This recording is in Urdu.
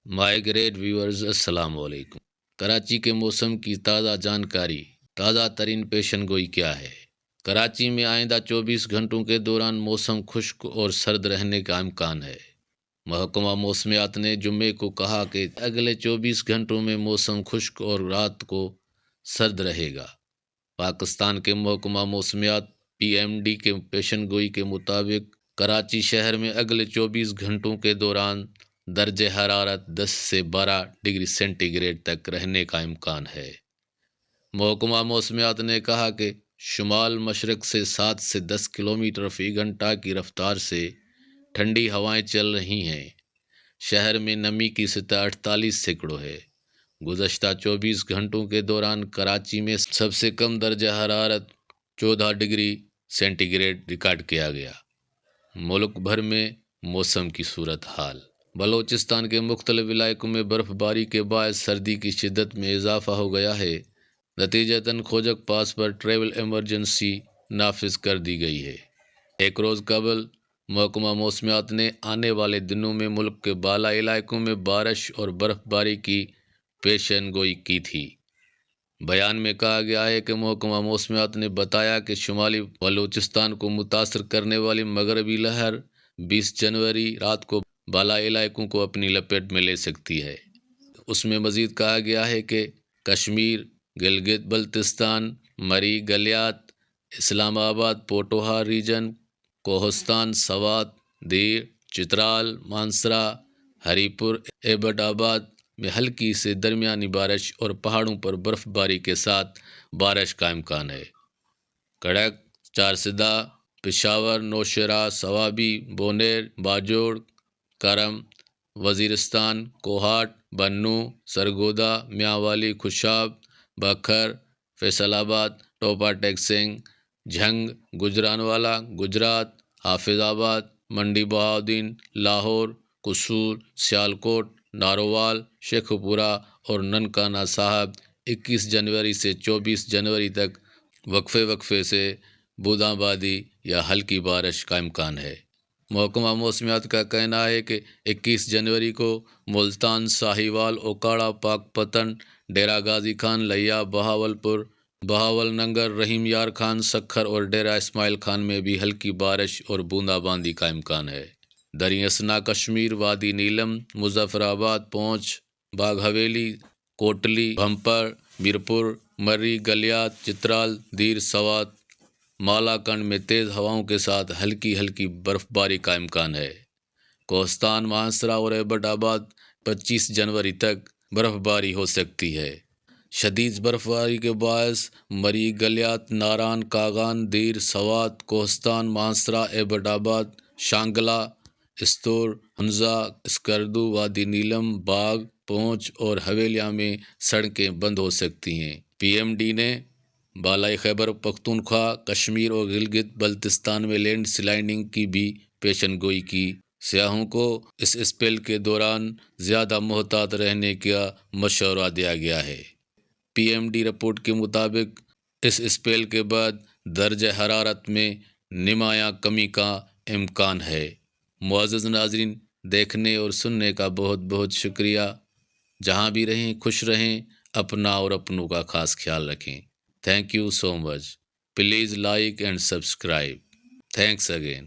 مائی گریٹ ویورز السلام علیکم۔ کراچی کے موسم کی تازہ جانکاری۔ تازہ ترین پیشن گوئی کیا ہے؟ کراچی میں آئندہ 24 گھنٹوں کے دوران موسم خشک اور سرد رہنے کا امکان ہے۔ محکمہ موسمیات نے جمعے کو کہا کہ اگلے 24 گھنٹوں میں موسم خشک اور رات کو سرد رہے گا۔ پاکستان کے محکمہ موسمیات PMD کے پیشن گوئی کے مطابق کراچی شہر میں اگلے 24 گھنٹوں کے دوران درجہ حرارت 10 سے 12 ڈگری سینٹی گریڈ تک رہنے کا امکان ہے۔ محکمہ موسمیات نے کہا کہ شمال مشرق سے 7 سے 10 کلومیٹر فی گھنٹہ کی رفتار سے ٹھنڈی ہوائیں چل رہی ہیں۔ شہر میں نمی کی سطح 48% ہے۔ گزشتہ 24 گھنٹوں کے دوران کراچی میں سب سے کم درجہ حرارت 14 ڈگری سینٹی گریڈ ریکارڈ کیا گیا۔ ملک بھر میں موسم کی صورتحال۔ بلوچستان کے مختلف علاقوں میں برف باری کے باعث سردی کی شدت میں اضافہ ہو گیا ہے۔ نتیجتاً کھوجک پاس پر ٹریول ایمرجنسی نافذ کر دی گئی ہے۔ ایک روز قبل محکمہ موسمیات نے آنے والے دنوں میں ملک کے بالائی علاقوں میں بارش اور برف باری کی پیشن گوئی کی تھی۔ بیان میں کہا گیا ہے کہ محکمہ موسمیات نے بتایا کہ شمالی بلوچستان کو متاثر کرنے والی مغربی لہر 20 جنوری رات کو بالائی علاقوں کو اپنی لپیٹ میں لے سکتی ہے۔ اس میں مزید کہا گیا ہے کہ کشمیر، گلگت بلتستان، مری گلیات، اسلام آباد، پوٹوہار ریجن، کوہستان، سوات، دیر، چترال، مانسرا، ہری پور، ایبٹ آباد میں ہلکی سے درمیانی بارش اور پہاڑوں پر برف باری کے ساتھ بارش کا امکان ہے۔ کڑک، چارسدہ، پشاور، نوشہرہ، صوابی، بونیر، باجوڑ، کرم، وزیرستان، کوہاٹ، بنوں، سرگودا، میانوالی، خوشاب، بکھر، فیصل آباد، ٹوپا ٹیک سنگھ، جھنگ، گجرانوالا، گجرات، حافظ آباد، منڈی بہاؤدین، لاہور، قصور، سیالکوٹ، نارووال، شیخوپورہ اور ننکانہ صاحب 21 جنوری سے 24 جنوری تک وقفے سے بوندا باندی یا ہلکی بارش کا امکان ہے۔ محکمہ موسمیات کا کہنا ہے کہ 21 جنوری کو ملتان، ساہیوال، اوکاڑہ، پاک پتن، ڈیرہ غازی خان، لیا، بہاولپور، بہاول نگر، رحیم یار خان، سکھر اور ڈیرہ اسماعیل خان میں بھی ہلکی بارش اور بوندا باندی کا امکان ہے۔ دریں اثنا کشمیر، وادی نیلم، مظفر آباد، پونچھ، باغ حویلی، کوٹلی، بھمپر، میرپور، مری گلیات، چترال، دیر، سوات، مالا کنڈ میں تیز ہواؤں کے ساتھ ہلکی برف باری کا امکان ہے۔ کوہستان، مانسرا اور ایبٹ آباد 25 جنوری تک برف باری ہو سکتی ہے۔ شدید برف باری کے باعث مری گلیات، ناران، کاغان، دیر، سوات، کوہستان، مانسرا، ایبٹ آباد، شانگلہ، استور، ہنزا، اسکردو، وادی نیلم، باغ، پونچھ اور حویلیہ میں سڑکیں بند ہو سکتی ہیں۔ PMD نے بالائی خیبر پختونخوا، کشمیر اور گلگت بلتستان میں لینڈ سلائڈنگ کی بھی پیشن گوئی کی۔ سیاحوں کو اس اسپیل کے دوران زیادہ محتاط رہنے کا مشورہ دیا گیا ہے۔ PMD رپورٹ کے مطابق اس اسپیل کے بعد درجہ حرارت میں نمایاں کمی کا امکان ہے۔ معزز ناظرین، دیکھنے اور سننے کا بہت شکریہ۔ جہاں بھی رہیں خوش رہیں، اپنا اور اپنوں کا خاص خیال رکھیں۔ Thank you so much. Please like and subscribe. Thanks again.